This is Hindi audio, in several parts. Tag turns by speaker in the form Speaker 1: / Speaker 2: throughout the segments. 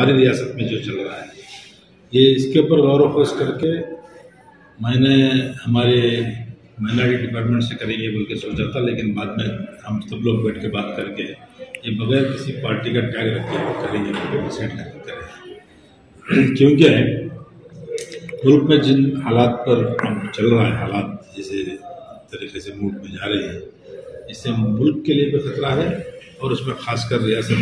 Speaker 1: हमारी रियासत में जो चल रहा है, ये इसके ऊपर गौर फोकस करके मैंने हमारे माइनॉरिटी डिपार्टमेंट से करेंगे बोल के सोचा था, लेकिन बाद में हम सब लोग बैठ के बात करके ये बगैर किसी पार्टी का टैग रखे करेंगे बोल के डिसाइड करके करें। क्योंकि मुल्क में जिन हालात पर चल रहा है, हालात जिस तरीके से मुल्क में जा रहे हैं, इससे मुल्क के लिए भी खतरा है और उसमें खासकर रियासत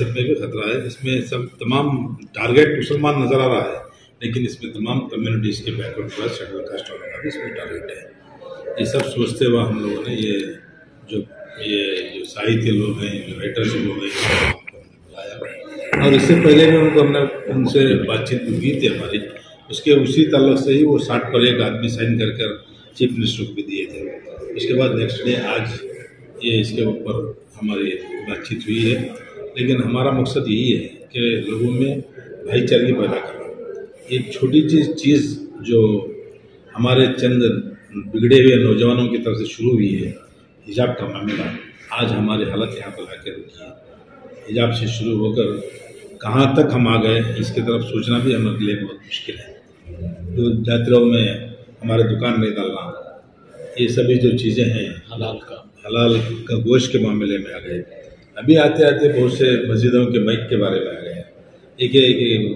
Speaker 1: में भी खतरा है। इसमें सब तमाम टारगेट मुसलमान नज़र आ रहा है, लेकिन इसमें तमाम कम्युनिटीज़ के बैकवर्ड क्लास शेड्यूल कास्ट वालों का भी इसमें टारगेट है। ये सब सोचते हुए हम लोगों ने ये जो साहित्य लोग हैं, जो राइटर्स लोग हैं, बुलाया। और इससे पहले भी हमने उनसे बातचीत की थी हमारी, उसके उसी ताल्लुक से ही वो 60 पर 1 आदमी साइन कर चीफ मिनिस्टर को भी दिए थे। उसके बाद नेक्स्ट डे आज ये इसके ऊपर हमारी बातचीत हुई है। लेकिन हमारा मकसद यही है कि लोगों में भाईचारगी पैदा करना। एक छोटी चीज़ जो हमारे चंद बिगड़े हुए नौजवानों की तरफ से शुरू हुई है, हिजाब का मामला, आज हमारी हालत यहाँ पर लाके रुकी है। हिजाब से शुरू होकर कहाँ तक हम आ गए, इसकी तरफ सोचना भी हमारे लिए बहुत मुश्किल है। तो यात्राओं में हमारे दुकान नहीं डालना, ये सभी जो चीज़ें हैं, हलाल का गोश्त के मामले में आ गए। अभी आते आते बहुत से मस्जिदों के माइक के बारे में आ गए, एक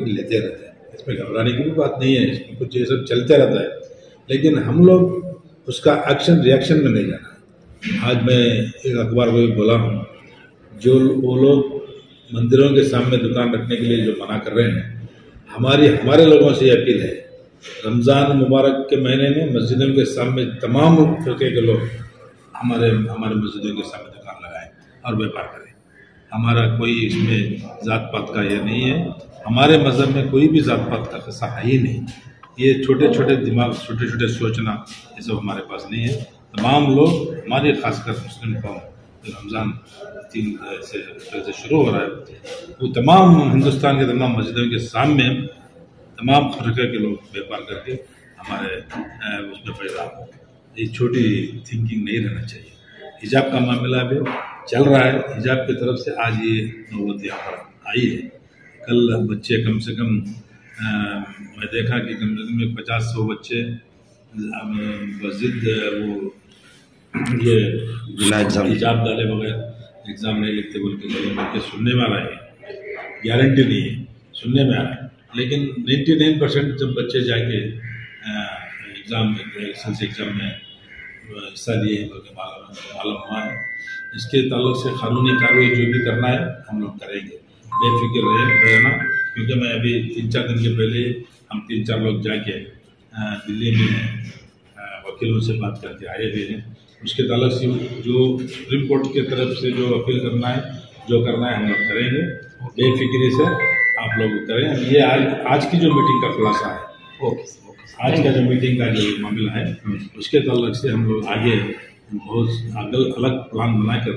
Speaker 1: लेते रहते हैं। इसमें घबराने की भी बात नहीं है, इसमें कुछ ये सब चलते रहता है, लेकिन हम लोग उसका एक्शन रिएक्शन में नहीं जाना है। आज मैं एक अखबार को भी बोला हूँ, जो वो लोग मंदिरों के सामने दुकान रखने के लिए जो मना कर रहे हैं, हमारे लोगों से ये अपील है, रमज़ान मुबारक के महीने में मस्जिदों के सामने तमाम फिरके के लोग हमारे मस्जिदों के सामने दुकान लगाएं और व्यापार करें। हमारा कोई इसमें ज़ात पात का ये नहीं है, हमारे मज़हब में कोई भी ज़ात पात का किस्सा है ही नहीं। ये छोटे छोटे दिमाग, छोटे छोटे सोचना, ये सब हमारे पास नहीं है। तमाम लोग, हमारे खासकर मुस्लिम कौम, जो रमज़ान 3 से शुरू हो रहा है, वो तमाम हिंदुस्तान के तमाम मस्जिदों के सामने तमाम फरके के लोग व्यापार करके हमारे उसमें फ़ायदा हो। ये छोटी थिंकिंग नहीं रहना चाहिए। हिजाब का मामला भी चल रहा है, हिजाब की तरफ से आज ये नौबत यहाँ पर आई है। कल बच्चे कम से कम मैं देखा कि कम से कम 50-100 बच्चे मस्जिद वो ये हिजाब डाले बगैर एग्ज़ाम नहीं लिखते बोल के सुनने में आ रहा है। गारंटी नहीं है, सुनने में आ रहा है, लेकिन 99% जब बच्चे जाके एग्ज़ाम में हिस्सा लिए बल्कि मालूम हुआ है। इसके ताल्लुक से कानूनी कार्रवाई जो भी करना है हम लोग करेंगे, बेफिक्र रहना। क्योंकि मैं अभी 3-4 दिन के पहले हम 3-4 लोग जाके दिल्ली में वकीलों से बात करके आए हुए हैं। उसके ताल्लुक से जो सुप्रीम कोर्ट की तरफ से जो अपील करना है, जो करना है हम लोग करेंगे, बेफिक्री से आप लोग करें। ये आज की जो मीटिंग का खुलासा है, आज का जो मीटिंग का जो मामला है, उसके ताल्लुक से हम लोग आगे बहुत अलग प्लान बनाकर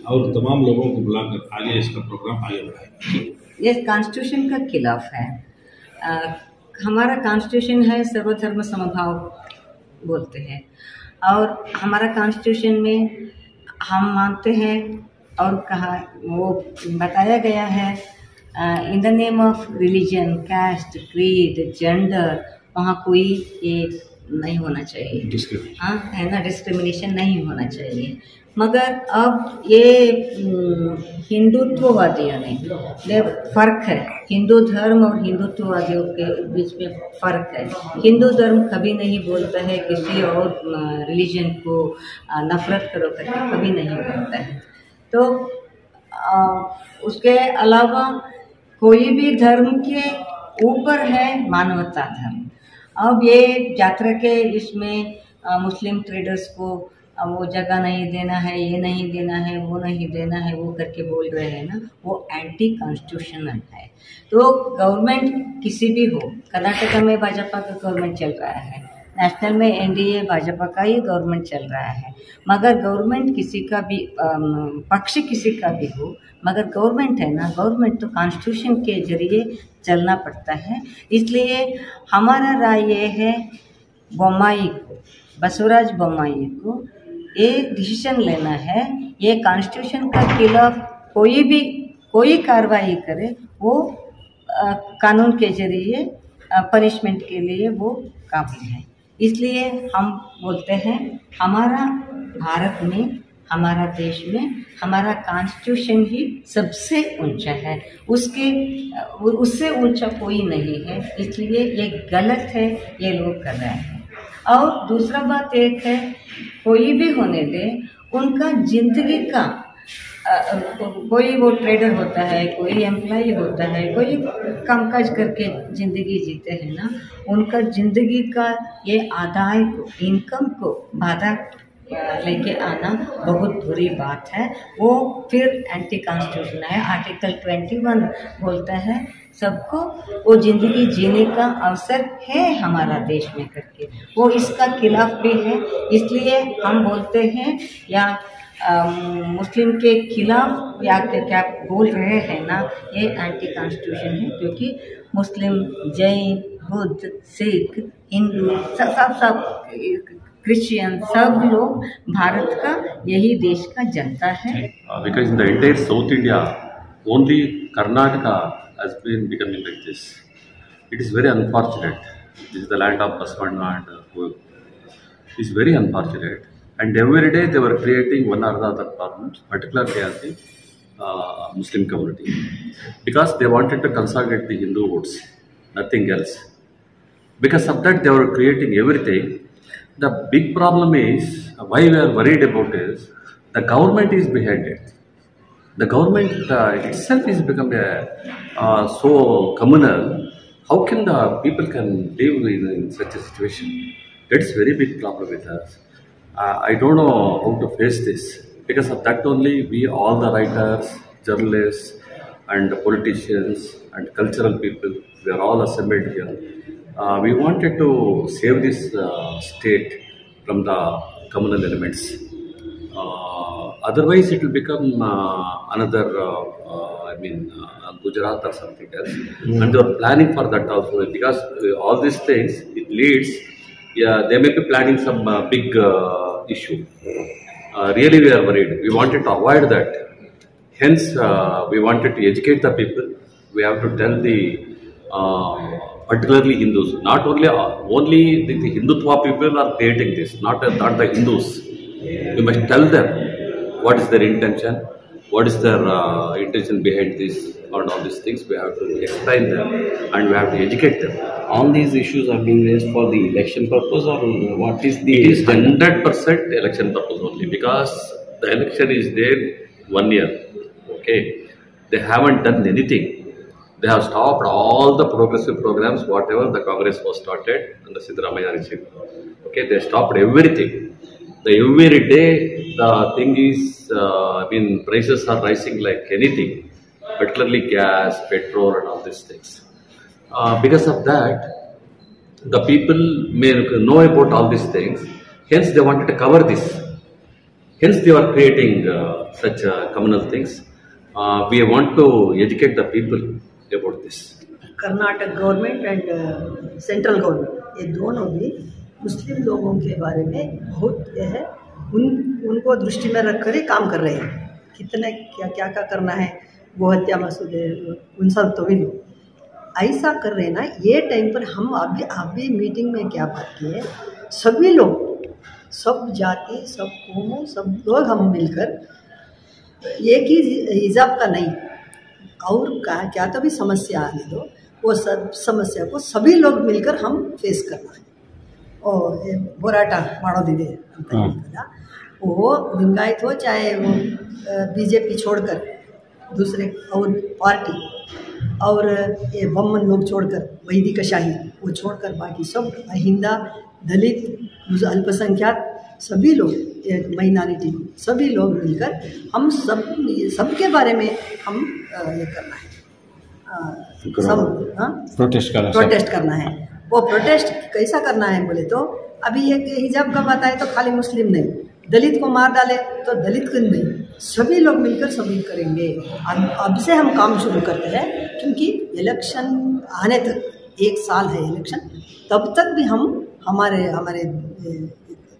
Speaker 1: और तमाम लोगों को बुलाकर आगे इसका प्रोग्राम आगे बढ़ाएंगे।
Speaker 2: ये कॉन्स्टिट्यूशन का खिलाफ है। हमारा कॉन्स्टिट्यूशन है सर्वधर्म समभाव बोलते हैं, और हमारा कॉन्स्टिट्यूशन में हम मानते हैं और कहा वो बताया गया है, in the name of religion, caste, creed, gender, वहाँ कोई एक नहीं होना चाहिए, हाँ है ना, डिस्क्रिमिनेशन नहीं होना चाहिए। मगर अब ये हिंदुत्ववादियों ने फ़र्क है, हिंदू धर्म और हिंदुत्ववादियों के बीच में फ़र्क है। हिंदू धर्म कभी नहीं बोलता है किसी और रिलीजन को नफ़रत करो करके, कभी नहीं बोलता है। तो उसके अलावा कोई भी धर्म के ऊपर है मानवता धर्म। अब ये यात्रा के इसमें मुस्लिम ट्रेडर्स को वो जगह नहीं देना है, ये नहीं देना है, वो नहीं देना है, वो करके बोल रहे हैं ना, वो एंटी कॉन्स्टिट्यूशनल है। तो गवर्नमेंट किसी भी हो, कर्नाटका में भाजपा का गवर्नमेंट चल रहा है, नेशनल में एनडीए भाजपा का ही गवर्नमेंट चल रहा है, मगर गवर्नमेंट किसी का भी पक्ष किसी का भी हो, मगर गवर्नमेंट है ना, गवर्नमेंट तो कॉन्स्टिट्यूशन के जरिए चलना पड़ता है। इसलिए हमारा राय ये है, बोम्माई को, बसवराज बोम्माई को एक डिसीजन लेना है, ये कॉन्स्टिट्यूशन का खिलाफ कोई कार्रवाई करे वो कानून के जरिए पनिशमेंट के लिए वो काबिल है। इसलिए हम बोलते हैं हमारा भारत में, हमारा देश में हमारा कॉन्स्टिट्यूशन ही सबसे ऊंचा है, उससे ऊंचा कोई नहीं है। इसलिए ये गलत है, ये लोग कर रहे हैं। और दूसरा बात एक है, कोई भी होने दे, उनका जिंदगी का कोई वो ट्रेडर होता है, कोई एम्प्लॉय होता है, कोई कामकाज करके ज़िंदगी जीते हैं ना, उनका ज़िंदगी का ये आदाय को, इनकम को बाधा लेके आना बहुत बुरी बात है। वो फिर एंटी कॉन्स्टिट्यूशन है। आर्टिकल 21 बोलता है सबको वो ज़िंदगी जीने का अवसर है हमारा देश में करके, वो इसका खिलाफ भी है। इसलिए हम बोलते हैं या मुस्लिम के खिलाफ या क्या बोल रहे हैं ना, ये एंटी कॉन्स्टिट्यूशन है। क्योंकि मुस्लिम, जैन, बुद्ध, सिख, हिंदू सब क्रिश्चियन सब लोग भारत का यही देश का जनता है।
Speaker 3: Because in the entire South India, only Karnataka has been becoming like this. It is very unfortunate. This is the land of Basavana and it is very unfortunate. And every day they were creating one or the other problems, particularly as the Muslim community, because they wanted to consolidate the Hindu votes, nothing else. Because of that, they were creating everything. The big problem is, why we are worried about is, the government is behind it. The government itself is become so communal. How can the people can live in such a situation? That's very big problem with us. I don't know how to face this. Because of that only, we all the writers, journalists, and politicians and cultural people, we are all assembled here. We wanted to save this state from the communal elements. Otherwise, it will become another, Gujarat or something else. And they are planning for that also, because all these things, it leads, they may be planning some big issue. Really, we are worried. We wanted to avoid that. Hence, we wanted to educate the people. We have to tell the particularly Hindus, not only the Hindutva people are creating this, not the Hindus. We must tell them what is their intention, what is their intention behind this, and all these things. We have to explain them and we have to educate them.
Speaker 4: All these issues are being raised for the election purpose, or what is the?
Speaker 3: It is 100% election purpose only, because the election is there 1 year. Okay, they haven't done anything. They have stopped all the progressive programs, whatever the Congress was started and the Siddaramaiah regime. Okay, they stopped everything. Every day the thing is, prices are rising like anything, particularly gas, petrol, and all these things. Because of that, the people may know about all these things. Hence, they wanted to cover this. Hence, they are creating such communal things. We want to educate the people about this.
Speaker 5: Karnataka government and central government, ये दोनों भी मुस्लिम लोगों के बारे में बहुत है, उनको दृष्टि में रखकर ही काम कर रहे हैं। कितने क्या करना है, गोहत्या मसूदे, उन सब तो भी लोग ऐसा कर रहे हैं ना। ये टाइम पर हम अभी मीटिंग में क्या बात की है, सभी लोग, सब जाति, सब कौम, सब लोग हम मिलकर, एक ही हिजाब का नहीं, और क्या तो भी समस्या आने दो, वो सब समस्या को सभी लोग मिलकर हम फेस करना है। और बोराटा ಮಾಡೋದಿದೆ ಅಂತ ಹೇಳ್ತಾರಲ್ಲ, वो लिंगायत हो चाहे वो बीजेपी छोड़कर दूसरे और पार्टी, और ये बम्मन लोग छोड़कर, वैदिकशाही वो छोड़कर, बाकी सब हिंदा, दलित, अल्पसंख्यक, सभी लोग, माइनॉरिटी, सभी लोग मिलकर हम सबके बारे में हम ये करना है, सब प्रोटेस्ट करना है। वो प्रोटेस्ट कैसा करना है बोले तो, अभी ये हिजाब का बात आए तो खाली मुस्लिम नहीं, दलित को मार डाले तो दलित को नहीं, सभी लोग मिलकर सभी करेंगे। अब से हम काम शुरू करते हैं, क्योंकि इलेक्शन आने तक 1 साल है इलेक्शन, तब तक भी हम हमारे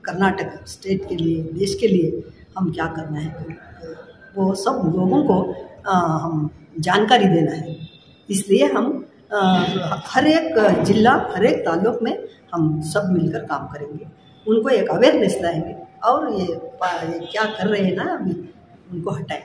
Speaker 5: कर्नाटक स्टेट के लिए, देश के लिए हम क्या करना है, वो सब लोगों को हम जानकारी देना है। इसलिए हम हर एक जिला, हर एक ताल्लुक में हम सब मिलकर काम करेंगे, उनको एक अवेयरनेस लाएंगे और ये क्या कर रहे हैं ना अभी उनको हटाएं।